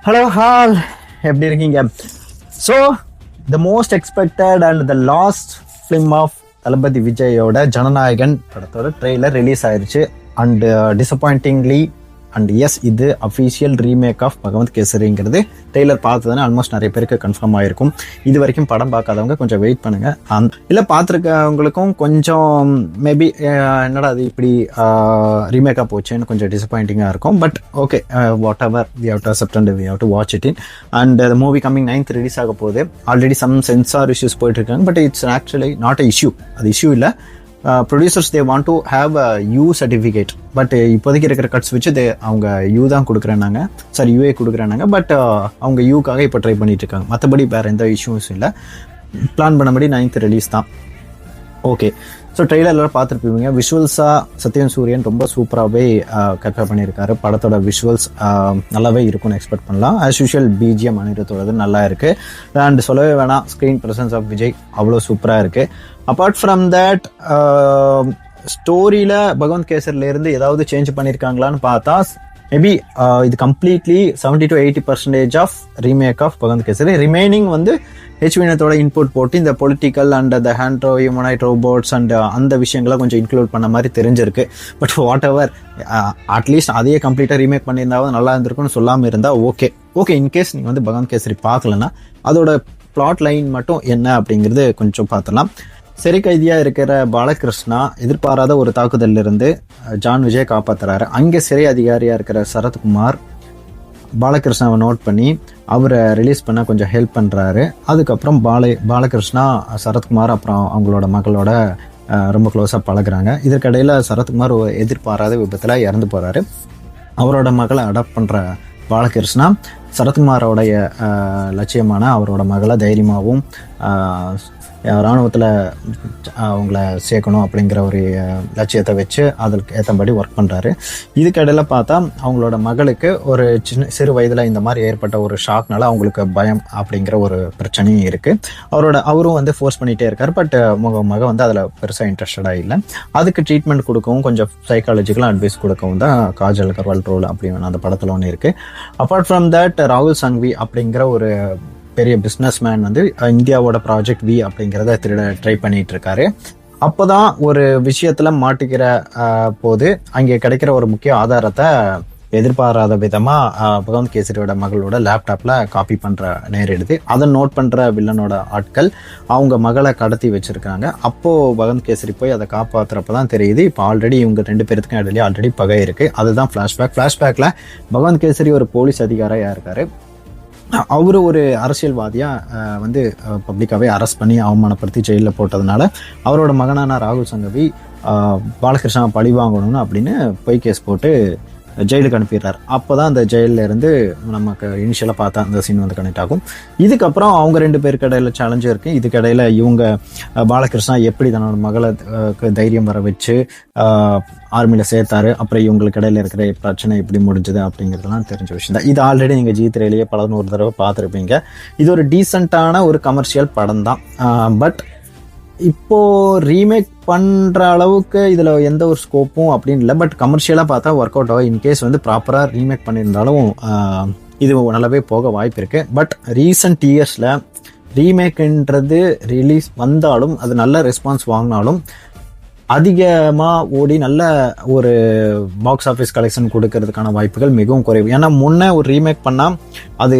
Hello all, எப்படி இருக்கீங்க? So the most expected and the last film of Thalapathy விஜயோட ஜனநாயகன் படத்தோட ட்ரெய்லர் ரிலீஸ் ஆயிருச்சு. அண்ட் டிசப்பாயிண்டிங்லி அண்ட் எஸ், இது அஃபீஷியல் ரீமேக் ஆஃப் பகவந்த் கேசரிங்கிறது ட்ரெய்லர் பார்த்ததுன்னா ஆல்மோஸ்ட் நிறைய பேருக்கு கன்ஃபார்ம் ஆயிருக்கும். இது வரைக்கும் படம் பார்க்காதவங்க கொஞ்சம் வெயிட் பண்ணுங்க. இல்லை பார்த்துருக்கவங்களுக்கும் கொஞ்சம் மேபி என்னடா அது இப்படி ரீமேக்காக போச்சேன்னு கொஞ்சம் டிசப்பாயிண்டிங்காக இருக்கும். But okay, whatever, we have to accept and we have to watch it in. And the movie coming 9th release ஆக போகுது. ஆல்ரெடி சம் சென்சார் இஷ்யூஸ் போயிட்டு இருக்காங்க. But it's actually not a issue. அது issue இல்லை. Producers they want to have a U certificate. But இப்போதைக்கு இருக்கிற cuts வச்சு அவங்க யூ தான் கொடுக்குறேன்னாங்க, சாரி யூஏ கொடுக்குறேன்னாங்க. பட் அவங்க யூக்காக இப்போ ட்ரை பண்ணிட்டு இருக்காங்க. மற்றபடி வேறு எந்த இஷ்யூஸும் இல்லை. பிளான் பண்ணபடி 9th ரிலீஸ் தான். ஓகே, ஸோ ட்ரெய்லரில் பார்த்துருப்பீங்க. விஷுவல்ஸாக சத்யன் சூரியன் ரொம்ப சூப்பராகவே கேப்சர் பண்ணியிருக்காரு. படத்தோட விஷுவல்ஸ் நல்லாவே இருக்கும்னு எக்ஸ்பெக்ட் பண்ணலாம். ஆஸ் யூஷுவல் பிஜிஎம் அனிருத்தோடது நல்லா இருக்குது. அண்ட் சொல்லவே வேணாம், ஸ்க்ரீன் ப்ரெசன்ஸ் ஆஃப் விஜய் அவ்வளோ சூப்பராக இருக்குது. அப்பார்ட் ஃப்ரம் தேட், ஸ்டோரியில் பகவந்த் கேசரிலேருந்து ஏதாவது சேஞ்ச் பண்ணியிருக்காங்களான்னு பார்த்தா மேபி இது completely 70 to 80% of remake of Bhagavanth Kesari. Remaining வந்து ஹெச்வினத்தோட இன்புட் போட்டு இந்த political and the android humanoid robots and அந்த விஷயங்களை கொஞ்சம் இன்க்ளூட் பண்ண மாதிரி தெரிஞ்சிருக்கு. பட் வாட் எவர், அட்லீஸ்ட் அதையே கம்ப்ளீட்டாக ரீமேக் பண்ணியிருந்தாவது நல்லா இருந்திருக்குன்னு சொல்லாமல் இருந்தால் ஓகே. இன்கேஸ் நீங்கள் வந்து பகவந்த் கேசரி பார்க்கலன்னா அதோட பிளாட் லைன் மட்டும் என்ன அப்படிங்கிறது கொஞ்சம் பார்த்துலாம். சிறை கைதியாக இருக்கிற பாலகிருஷ்ணா எதிர்பாராத ஒரு தாக்குதலில் இருந்து ஜான் விஜய் காப்பாற்றுறாரு. அங்கே சிறை அதிகாரியாக இருக்கிற சரத்குமார் பாலகிருஷ்ணாவை நோட் பண்ணி அவரை ரிலீஸ் பண்ண கொஞ்சம் ஹெல்ப் பண்ணுறாரு. அதுக்கப்புறம் பாலகிருஷ்ணா சரத்குமார் அப்புறம் அவங்களோட மகளோட ரொம்ப க்ளோஸாக பழகுறாங்க. இதற்கிடையில் சரத்குமார் எதிர்பாராத விபத்தில் இறந்து போகிறாரு. அவரோட மகளை அடாப்ட் பண்ணுற பாலகிருஷ்ணா சரத்குமாரோடைய லட்சியமான அவரோட மகளை தைரியமாகவும் இராணுவத்தில் அவங்கள சேர்க்கணும் அப்படிங்கிற ஒரு லட்சியத்தை வச்சு அதற்கு ஏற்றபடி ஒர்க் பண்ணுறாரு. இதுக்கிடையில் பார்த்தா அவங்களோட மகளுக்கு ஒரு சிறு வயதில் இந்த மாதிரி ஏற்பட்ட ஒரு ஷாக்னால அவங்களுக்கு பயம் அப்படிங்கிற ஒரு பிரச்சனையும் இருக்குது. அவரும் வந்து ஃபோர்ஸ் பண்ணிகிட்டே இருக்கார். பட் மக வந்து அதில் பெருசாக இன்ட்ரெஸ்டடாக இல்லை. அதுக்கு ட்ரீட்மெண்ட் கொடுக்கவும் கொஞ்சம் சைக்காலஜிக்கலாக அட்வைஸ் கொடுக்கவும் தான் காஜல் அகர்வால் ரோல் அப்படின்னு அந்த படத்தில் ஒன்று இருக்குது. அப்பார்ட் ஃப்ரம் தட், ராகுல் சங்வி அப்படிங்கிற ஒரு பெரிய பிஸ்னஸ் மேன் வந்து இந்தியாவோட ப்ராஜெக்ட் வி அப்படிங்கிறத திருட ட்ரை பண்ணிட்டு இருக்காரு. அப்போதான் ஒரு விஷயத்துல மாட்டிக்கிற போது அங்கே கிடைக்கிற ஒரு முக்கிய ஆதாரத்தை எதிர்பாராத விதமா பகவந்த் கேசரியோட மகளோட லேப்டாப்ல காப்பி பண்ற நேரிடுது. அதை நோட் பண்ற வில்லனோட ஆட்கள் அவங்க மகளை கடத்தி வச்சிருக்காங்க. அப்போ பகவந்த் கேசரி போய் அதை காப்பாத்துறப்பதான் தெரியுது இப்போ ஆல்ரெடி இவங்க 2 பேருக்கும் இடையிலே ஆல்ரெடி பகை இருக்கு. அதுதான் ஃபிளாஷ்பேக்ல பகவந்த் கேசரி ஒரு போலீஸ் அதிகாரியா இருக்காரு. அவரு ஒரு அரசியல்வாதியாக வந்து பப்ளிக்காகவே அரெஸ்ட் பண்ணி அவமானப்படுத்தி ஜெயிலில் போட்டதுனால அவரோட மகனான ராகுல் சங்கவி பாலகிருஷ்ணா பழி வாங்கணும்னு அப்படின்னு பொய் கேஸ் போட்டு ஜெயிலுக்கு அனுப்பிடுறாரு. அப்போ தான் அந்த ஜெயிலில் இருந்து நமக்கு இனிஷியலாக பார்த்தா அந்த சீன் வந்து கனெக்ட் ஆகும். இதுக்கப்புறம் அவங்க 2 பேருக்கு இடையில சேலஞ்சும் இருக்குது. இதுக்கிடையில் இவங்க பாலகிருஷ்ணா எப்படி தன்னோட மகளை தைரியம் வர வச்சு ஆர்மியில் சேர்த்தாரு, அப்புறம் இவங்களுக்கு இடையில இருக்கிற பிரச்சனை எப்படி முடிஞ்சது அப்படிங்கிறதுலாம் தெரிஞ்ச விஷயம் தான். இது ஆல்ரெடி நீங்கள் ஜி3லேயே பல 100 தடவை பார்த்துருப்பீங்க. இது ஒரு டீசெண்டான ஒரு கமர்ஷியல் படம் தான். பட் இப்போ ரீமேக் பண்ணுற அளவுக்கு இதில் எந்த ஒரு ஸ்கோப்பும் அப்படின்னு இல்லை. பட் கமர்ஷியலாக பார்த்தா ஒர்க் அவுட் ஆகும். இன்கேஸ் வந்து ப்ராப்பராக ரீமேக் பண்ணியிருந்தாலும் இது நல்லாவே போக வாய்ப்பு இருக்குது. பட் ரீசன்ட் இயர்ஸில் ரீமேக்குன்றது ரிலீஸ் வந்தாலும் அது நல்ல ரெஸ்பான்ஸ் வாங்கினாலும் அதிகமாக ஓடி நல்ல ஒரு பாக்ஸ் ஆஃபீஸ் கலெக்ஷன் கொடுக்கறதுக்கான வாய்ப்புகள் மிகவும் குறைவு. ஏன்னா முன்னே ஒரு ரீமேக் பண்ணால் அது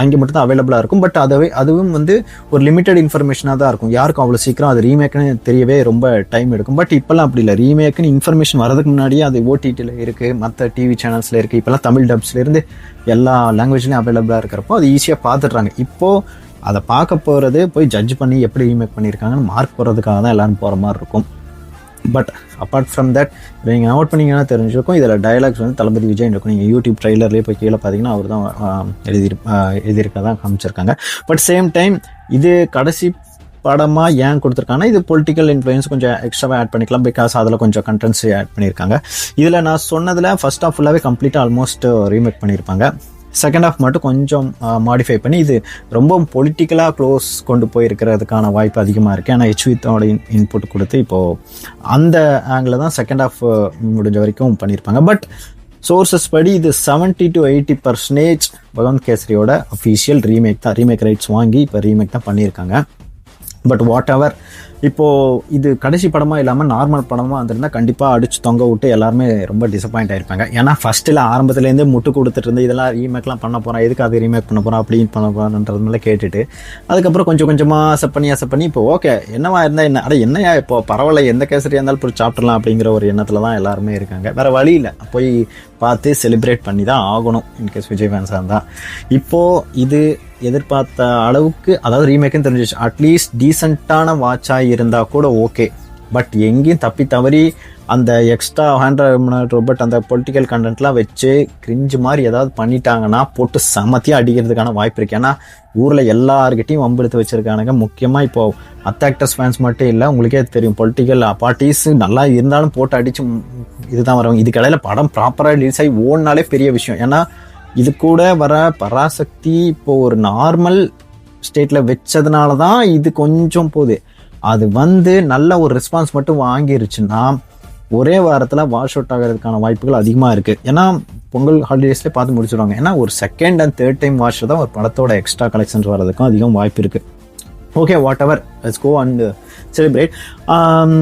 அங்கே மட்டும்தான் அவைலபிளாக இருக்கும். பட் அதுவும் வந்து ஒரு லிமிட்டட் இன்ஃபர்மேஷனாக தான் இருக்கும். யாருக்கும் அவ்வளோ சீக்கிரம் அது ரீமேக்னு தெரியவே ரொம்ப டைம் எடுக்கும். பட் இப்போல்லாம் அப்படி இல்லை. ரீமேக்குன்னு இன்ஃபர்மேஷன் வரதுக்கு முன்னாடியே அது ஓடிடியில் இருக்குது, மற்ற டிவி சேனல்ஸில் இருக்குது. இப்போல்லாம் தமிழ் டப்ஸ்லேருந்து எல்லா லாங்குவேஜ்லேயும் அவைலபிளாக இருக்கிறப்போ அது ஈஸியாக பார்த்துட்றாங்க. இப்போது அதை பார்க்க போகிறது போய் ஜட்ஜ் பண்ணி எப்படி ரீமேக் பண்ணியிருக்காங்கன்னு மார்க் போகிறதுக்காக தான் எல்லோரும் போகிற மாதிரி இருக்கும். பட் அப்பார்ட் ஃப்ரம் தட், நீங்கள் நோட் பண்ணிங்கன்னா தெரிஞ்சிருக்கும், இதில் டயலாக்ஸ் வந்து தளபதி விஜய் இருக்கும். நீங்கள் யூடியூப் ட்ரெய்லர்லேயே போய் கீழே பார்த்தீங்கன்னா அவர் தான் எழுதியிருக்க தான் காமிச்சிருக்காங்க. பட் சேம் டைம் இது கடைசி படமாக ஏன் கொடுத்துருக்காங்கன்னா இது பொலிட்டிக்கல் இன்ஃப்ளூயன்ஸ் கொஞ்சம் எக்ஸ்ட்ராவாக ஆட் பண்ணிக்கலாம். பிகாஸ் அதில் கொஞ்சம் கண்டென்ட்ஸ் ஆட் பண்ணியிருக்காங்க. இதில் நான் சொன்னதில் ஃபர்ஸ்ட் ஆஃப் ஃபுல்லாகவே கம்ப்ளீட்டாக ஆல்மோஸ்ட் ரீமேக் பண்ணியிருப்பாங்க. செகண்ட் ஹாஃப் மட்டும் கொஞ்சம் மாடிஃபை பண்ணி இது ரொம்ப பொலிட்டிக்கலாக க்ளோஸ் கொண்டு போயிருக்கிறதுக்கான வாய்ப்பு அதிகமாக இருக்குது. ஆனால் ஹெச்வித்தோட இன்புட் கொடுத்து இப்போது அந்த ஆங்கிளில் தான் செகண்ட் ஹாஃப் முடிஞ்ச வரைக்கும் பண்ணியிருப்பாங்க. பட் சோர்சஸ் படி இது 70 to 80% பகவந்த் கேசரியோட அஃபீஷியல் ரீமேக் தான். ரீமேக் ரைட்ஸ் வாங்கி இப்போ ரீமேக் தான் பண்ணியிருக்காங்க. பட் வாட் எவர், இப்போது இது கடைசி படமாக இல்லாமல் நார்மல் படமாக வந்திருந்தால் கண்டிப்பாக அடித்து தொங்க விட்டு எல்லாருமே ரொம்ப டிசப்பாயிண்ட் ஆயிருப்பாங்க. ஏன்னா ஃபஸ்ட்டில் ஆரம்பத்துலேருந்தே முட்டு கொடுத்துட்டு இருந்து இதெல்லாம் ரீமேக்லாம் பண்ண போகிறோம், எதுக்கு அது ரீமேக் பண்ண போகிறோம் அப்படின்னு பண்ண போகிறோன்றது மேலே கேட்டுட்டு அதுக்கப்புறம் கொஞ்சம் கொஞ்சமாக அசப் பண்ணி இப்போ ஓகே என்னவா இருந்தால் என்ன, என்னையா இப்போ பரவாயில்ல எந்த கேசரியாக இருந்தாலும் போய் சாப்பிட்றலாம் அப்படிங்கிற ஒரு எண்ணத்தில் தான் எல்லாருமே இருக்காங்க. வேறு வழி இல்லை, போய் பார்த்து செலிப்ரேட் பண்ணி தான் ஆகணும் இன்கேஸ் விஜய் ஃபேன்ஸாக இருந்தால். இப்போது இது எதிர்பார்த்த அளவுக்கு, அதாவது ரீமேக்குன்னு தெரிஞ்சிச்சு, அட்லீஸ்ட் டீசெண்டான வாட்சாக இருந்தால் கூட ஓகே. பட் எங்கேயும் தப்பி தவறி அந்த எக்ஸ்ட்ரா 100 ரோபோட் அந்த பொலிட்டிக்கல் கண்டென்ட்லாம் வச்சு கிரிஞ்சு மாதிரி ஏதாவது பண்ணிட்டாங்கன்னா போட்டு சமத்தியாக அடிக்கிறதுக்கான வாய்ப்பு இருக்குது. ஏன்னா ஊரில் எல்லாருக்கிட்டையும் வம்பெடுத்து வச்சுருக்கானுங்க. முக்கியமாக இப்போது அத்தாக்டர்ஸ் ஃபேன்ஸ் மட்டும் இல்லை, உங்களுக்கே தெரியும் பொலிட்டிக்கல் பார்ட்டிஸ் நல்லா இருந்தாலும் போட்டு அடித்து இதுதான் வரவங்க. இதுக்கடையில் படம் ப்ராப்பராக ரிலீஸ் ஆகி ஓடினாலே பெரிய விஷயம். ஏன்னா இது கூட வர பராசக்தி இப்போது ஒரு நார்மல் ஸ்டேட்டில் வச்சதுனால தான் இது கொஞ்சம் போகுது. அது நல்ல ஒரு ரெஸ்பான்ஸ் மட்டும் வாங்கிருச்சுன்னா ஒரே வாரத்தில் வாஷ் அவுட் ஆகிறதுக்கான வாய்ப்புகள் அதிகமாக இருக்குது. ஏன்னா பொங்கல் ஹாலிடேஸ்லேயே பார்த்து முடிச்சுடுவாங்க. ஏன்னா ஒரு second and third time watch தான் ஒரு படத்தோட எக்ஸ்ட்ரா கலெக்ஷன்ஸ் வர்றதுக்கும் அதிகம் வாய்ப்பு இருக்குது. Okay, whatever, let's go and celebrate.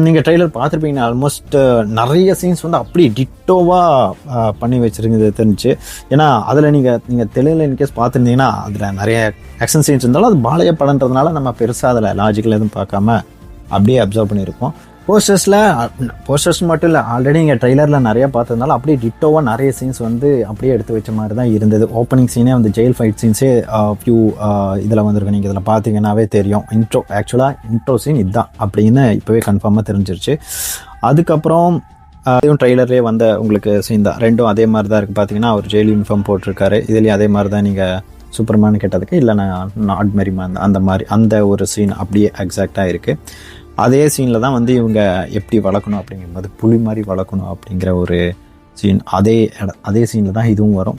நீங்கள் ட்ரெய்லர் பார்த்துருப்பீங்க, ஆல்மோஸ்ட் நிறைய சீன்ஸ் அப்படி டிட்டோவாக பண்ணி வச்சுருக்குது தெரிஞ்சு. ஏன்னா அதில் நீங்கள் தெலுங்கில் இன்கேஸ் பார்த்துருந்தீங்கன்னா அதில் நிறைய ஆக்ஷன் சீன்ஸ் இருந்தாலும் அது பாளைய படன்றதுனால நம்ம பெருசாக அதில் லாஜிக்கல் எதுவும் பார்க்காம அப்படியே அப்சர்வ் பண்ணியிருப்போம். போஸ்டர்ஸ் மட்டும் இல்லை, ஆல்ரெடி நீங்கள் ட்ரெய்லரில் நிறையா பார்த்துருந்தாலும் அப்படியே டிட்டோவாக நிறைய சீன்ஸ் அப்படியே எடுத்து வச்ச மாதிரி தான் இருந்தது. ஓப்பனிங் சீனே ஜெயில் ஃபைட் சீன்ஸே ஃபியூ இதில் வந்திருக்கு. நீங்கள் இதில் பார்த்தீங்கன்னாவே தெரியும். இன்ட்ரோ சீன் இதுதான் அப்படின்னு இப்போவே கன்ஃபார்மாக தெரிஞ்சிருச்சு. அதுக்கப்புறம் ட்ரெய்லர்லேயே உங்களுக்கு சீன் தான், ரெண்டும் அதே மாதிரி தான் இருக்குது. பார்த்தீங்கன்னா அவர் ஜெயில் யூனிஃபார்ம் போட்டிருக்காரு. இதுலேயும் அதே மாதிரி தான். நீங்கள் சூப்பர்மேன் கேட்டதுக்கு இல்லை நான் நாட் மேரி மேன் அந்த மாதிரி அந்த ஒரு சீன் அப்படியே எக்ஸாக்டாக இருக்குது. அதே சீனில் தான் இவங்க எப்படி வளர்க்கணும் அப்படிங்கும்போது புலி மாதிரி வளர்க்கணும் அப்படிங்கிற ஒரு சீன் அதே சீனில் தான் இதுவும் வரும்.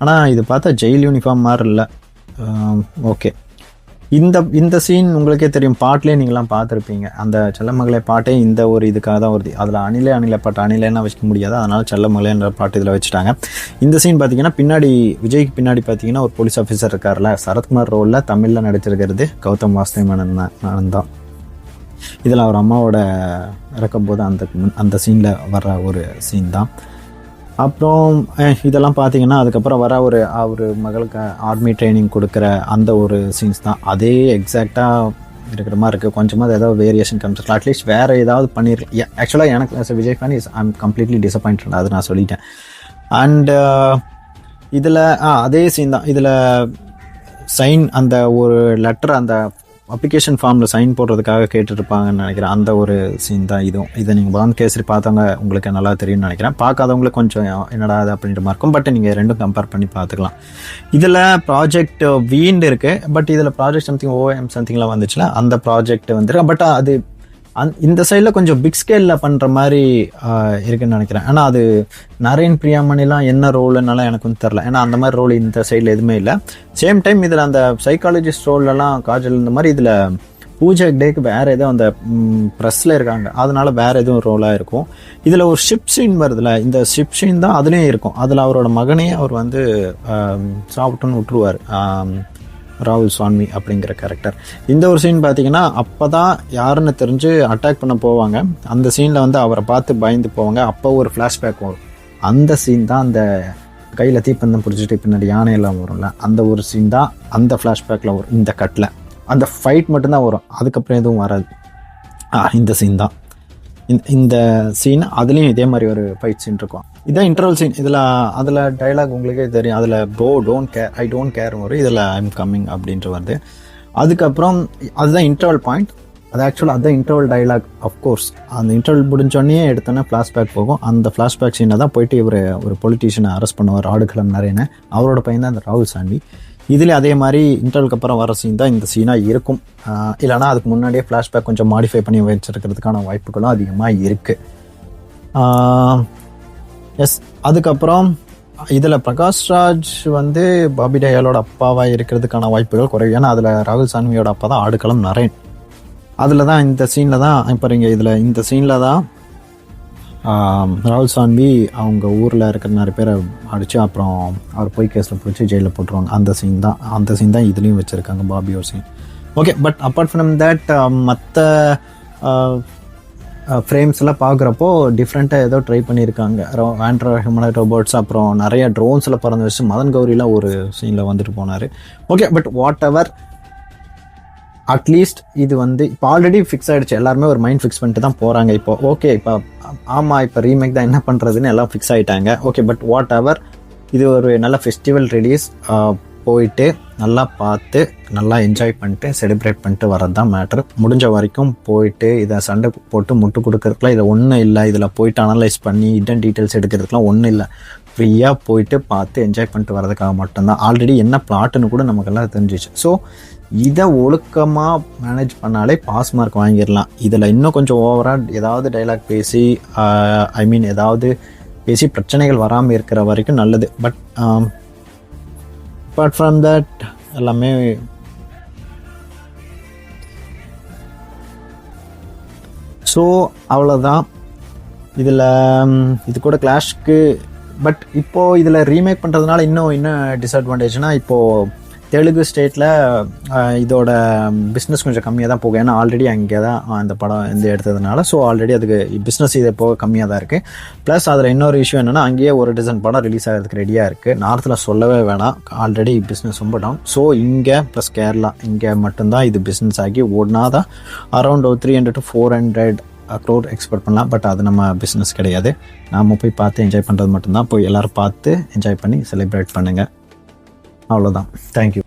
ஆனால் இது பார்த்தா ஜெயில் யூனிஃபார்ம் மாதிரி இல்லை. ஓகே, இந்த சீன் உங்களுக்கே தெரியும், பாட்டிலே நீங்களாம் பார்த்துருப்பீங்க. அந்த செல்லமகளே பாட்டே இந்த ஒரு இதுக்காக தான் வருது. அதில் அணிலே பாட்டு அணிலேன்னா வச்சுக்க முடியாது, அதனால் செல்லமகளேன்ற பாட்டு இதில் வச்சுட்டாங்க. இந்த சீன் பார்த்தீங்கன்னா பின்னாடி விஜய்க்கு பின்னாடி பார்த்தீங்கன்னா ஒரு போலீஸ் ஆஃபீஸர் இருக்கார்ல, சரத்குமார் ரோலில் தமிழில் நடிச்சிருக்கிறது கௌதம் வாசுதேவன் தான். இதில் அவர் அம்மாவோட இறக்கும் போது அந்த சீனில் வர்ற ஒரு சீன் தான். அப்புறம் இதெல்லாம் பார்த்தீங்கன்னா அதுக்கப்புறம் வர அவர் மகளுக்கு ஆர்மி ட்ரைனிங் கொடுக்குற அந்த ஒரு சீன்ஸ் தான். அதே எக்ஸாக்டாக இருக்கிற மாதிரி இருக்குது. கொஞ்சமாக ஏதாவது வேரியேஷன் காமிச்சிருக்கலாம், அட்லீஸ்ட் வேறு ஏதாவது பண்ணியிருக்கலாம். ஆக்சுவலாக எனக்கு Vijay fan I am completely disappointed, அது நான் சொல்லிட்டேன். அண்டு இதில் அதே சீன் தான். இதில் சைன் அந்த ஒரு லெட்டர் அந்த அப்ளிகேஷன் ஃபார்மில் சைன் போடுறதுக்காக கேட்டுருப்பாங்கன்னு நினைக்கிறேன். அந்த ஒரு சீன் தான் இதுவும். இதை நீங்கள் பகவந்த் கேசரி பார்த்தவங்க உங்களுக்கு நல்லா தெரியும்னு நினைக்கிறேன். பார்க்காதவங்களுக்கு கொஞ்சம் என்னடா அது அப்படின்ற மாதிரி இருக்கும். பட் நீங்கள் ரெண்டும் கம்பேர் பண்ணி பார்த்துக்கலாம். இதில் ப்ராஜெக்ட் வீண்டு இருக்குது. பட் இதில் ப்ராஜெக்ட் சம்திங் சம்திங்லாம் வந்துச்சுல, அந்த ப்ராஜெக்ட் வந்துருக்கு. பட் அது இந்த சைடில் கொஞ்சம் பிக் ஸ்கேலில் பண்ணுற மாதிரி இருக்குன்னு நினைக்கிறேன். ஆனால் அது நரேன் பிரியாமணிலாம் என்ன ரோலுனால எனக்கு தெரில. ஏன்னா அந்த மாதிரி ரோல் இந்த சைடில் எதுவுமே இல்லை. சேம் டைம் இதில் அந்த சைக்காலஜிஸ்ட் ரோல்லலாம் காஜல் இந்த மாதிரி இதில் பூஜா டேக்கு வேறு எதுவும் அந்த ப்ரெஸ்ஸில் இருக்காங்க, அதனால வேறு எதுவும் ரோலாக இருக்கும். இதில் ஒரு ஷிப் சீன் வருதுல, இந்த ஷிப் சீன் தான் அதுலேயும் இருக்கும். அதில் அவரோட மகனையே அவர் சாப்பிட்டுன்னு விட்டுருவார், ராகுல் சான்வி அப்படிங்கிற கேரக்டர். இந்த ஒரு சீன் பார்த்தீங்கன்னா அப்போ தான் யாருன்னு தெரிஞ்சு அட்டாக் பண்ண போவாங்க. அந்த சீனில் அவரை பார்த்து பயந்து போவாங்க. அப்போ ஒரு ஃப்ளாஷ்பேக் வரும். அந்த சீன் தான் அந்த கையில் தீப்பந்தம் பிடிச்சிட்டு பின்னாடி யானையெல்லாம் வரும்ல, அந்த ஒரு சீன் தான் அந்த ஃப்ளாஷ்பேக்கில் வரும். இந்த கட்டில் அந்த ஃபைட் மட்டும்தான் வரும், அதுக்கப்புறம் எதுவும் வராது. இந்த சீன் தான் இந்த சீன். அதுலேயும் இதே மாதிரி ஒரு ஃபைட் சீன் இருக்கும். இதான் இன்டர்வல் சீன். அதில் டைலாக் உங்களுக்கே தெரியும். அதில் bro don't care, I don't care வரும். இதில் ஐ எம் கம்மிங் அப்படின்ட்டு வருது. அதுக்கப்புறம் அதுதான் இன்டர்வல் பாயிண்ட். அது ஆக்சுவலாக அதுதான் இன்டர்வல் டைலாக். அஃப்கோர்ஸ் அந்த இன்டர்வல் முடிஞ்சோடனே எடுத்தோன்னே ஃப்ளாஷ்பேக் போகும். அந்த ஃப்ளாஷ்பேக் சீனை தான் போயிட்டு இவர் ஒரு பொலிட்டீஷியனை அரெஸ்ட் பண்ணுவார், ஆடுகளம் நிறையன்னு. அவரோட பையன் தான் அந்த ராகுல் சான்வி. இதில் அதே மாதிரி இன்டர்வலுக்கு அப்புறம் வர சீன் தான் இந்த சீனாக இருக்கும். இல்லைனா அதுக்கு முன்னாடியே ஃப்ளாஷ்பேக் கொஞ்சம் மாடிஃபை பண்ணி வச்சுருக்கிறதுக்கான வாய்ப்புகளும் அதிகமாக இருக்குது. எஸ், அதுக்கப்புறம் இதில் பிரகாஷ்ராஜ் பாபி டயாலோட அப்பாவாக இருக்கிறதுக்கான வாய்ப்புகள் குறைவு. ஏன்னா அதில் ராகுல் சான்வியோட அப்பா தான் ஆடுகளம் நரேன். அதில் தான் இந்த சீனில் தான் இப்போ இங்கே இதில் இந்த சீனில் தான் ராகுல் சான்வி அவங்க ஊரில் இருக்கிற நிறைய பேரை அடித்து அப்புறம் அவர் போய் கேஸில் பிடிச்சி ஜெயிலில் போட்டுருவாங்க. அந்த சீன் தான் இதுலேயும் வச்சுருக்காங்க, பாபி ஒரு scene. Okay, but apart from that மற்ற ஃப்ரேம்ஸ்லாம் பார்க்குறப்போ டிஃப்ரெண்ட்டாக ஏதோ ட்ரை பண்ணியிருக்காங்க. ஹியூமனாய்ட் ரோபோட்ஸ், அப்புறம் நிறைய ட்ரோன்ஸில் பறந்து வச்சு மதன் கௌரிலாம் ஒரு சீனில் வந்துட்டு போனார். Okay, but what ever, at least இது வந்து இப்போ ஆல்ரெடி ஃபிக்ஸ் ஆகிடுச்சு. எல்லாருமே ஒரு மைண்ட் ஃபிக்ஸ் பண்ணிட்டு தான் போகிறாங்க இப்போ. ஓகே, இப்போ ஆமாம், இப்போ ரீமேக் தான், என்ன பண்ணுறதுன்னு எல்லாம் ஃபிக்ஸ் ஆகிட்டாங்க. ஓகே, பட் வாட் எவர், இது ஒரு நல்ல ஃபெஸ்டிவல் ரிலீஸ், போயிட்டு நல்லா பார்த்து நல்லா என்ஜாய் பண்ணிட்டு செலிப்ரேட் பண்ணிட்டு வர்றது தான் மேட்ரு. முடிஞ்ச வரைக்கும் போயிட்டு இதை சண்டை போட்டு முட்டு கொடுக்கறதுக்குலாம் இதை ஒன்றும் இல்லை. இதில் போயிட்டு அனலைஸ் பண்ணி இடன் டீட்டெயில்ஸ் எடுக்கிறதுக்குலாம் ஒன்றும் இல்லை. ஃப்ரீயாக போயிட்டு பார்த்து என்ஜாய் பண்ணிட்டு வரதுக்காக மட்டும்தான். ஆல்ரெடி என்ன பிளாட்டுன்னு கூட நமக்கெல்லாம் தெரிஞ்சிச்சு. ஸோ இதை ஒழுக்கமாக மேனேஜ் பண்ணாலே பாஸ் மார்க் வாங்கிடலாம். இதில் இன்னும் கொஞ்சம் ஓவராக ஏதாவது டைலாக் பேசி ஏதாவது பேசி பிரச்சனைகள் வராமல் இருக்கிற வரைக்கும் நல்லது. பட் அப்பார்ட் ஃப்ரம் தட் எல்லாமே ஸோ அவ்வளோதான். இதில் இது கூட கிளாஷ்க்கு. பட் இப்போது இதில் ரீமேக் பண்ணுறதுனால இன்னும் டிஸ்அட்வான்டேஜ்னால், இப்போது தெலுங்கு ஸ்டேட்டில் இதோட பிஸ்னஸ் கொஞ்சம் கம்மியாக தான் போகும். ஏன்னா ஆல்ரெடி அங்கே தான் அந்த படம் எடுத்ததுனால. ஸோ ஆல்ரெடி அதுக்கு பிஸ்னஸ் இதை போக கம்மியாக தான் இருக்குது. ப்ளஸ் அதில் இன்னொரு இஷ்யூ என்னென்னா, அங்கேயே ஒரு டசன் படம் ரிலீஸ் ஆகிறதுக்கு ரெடியாக இருக்குது. நார்த்தில் சொல்லவே வேணாம், ஆல்ரெடி பிஸ்னஸ் ரொம்ப டவுன். ஸோ இங்கே ப்ளஸ் கேரளா, இங்கே மட்டும்தான் இது பிஸ்னஸ் ஆகி ஓடினா தான் அரௌண்ட் 300 to 400 crore எக்ஸ்பெக்ட் பண்ணலாம். பட் அது நம்ம பிஸ்னஸ் கிடையாது. நாம் போய் பார்த்து என்ஜாய் பண்ணுறது மட்டும்தான். போய் எல்லோரும் பார்த்து என்ஜாய் பண்ணி செலிப்ரேட் பண்ணுங்கள். அவ்வளோதான். தேங்க்யூ.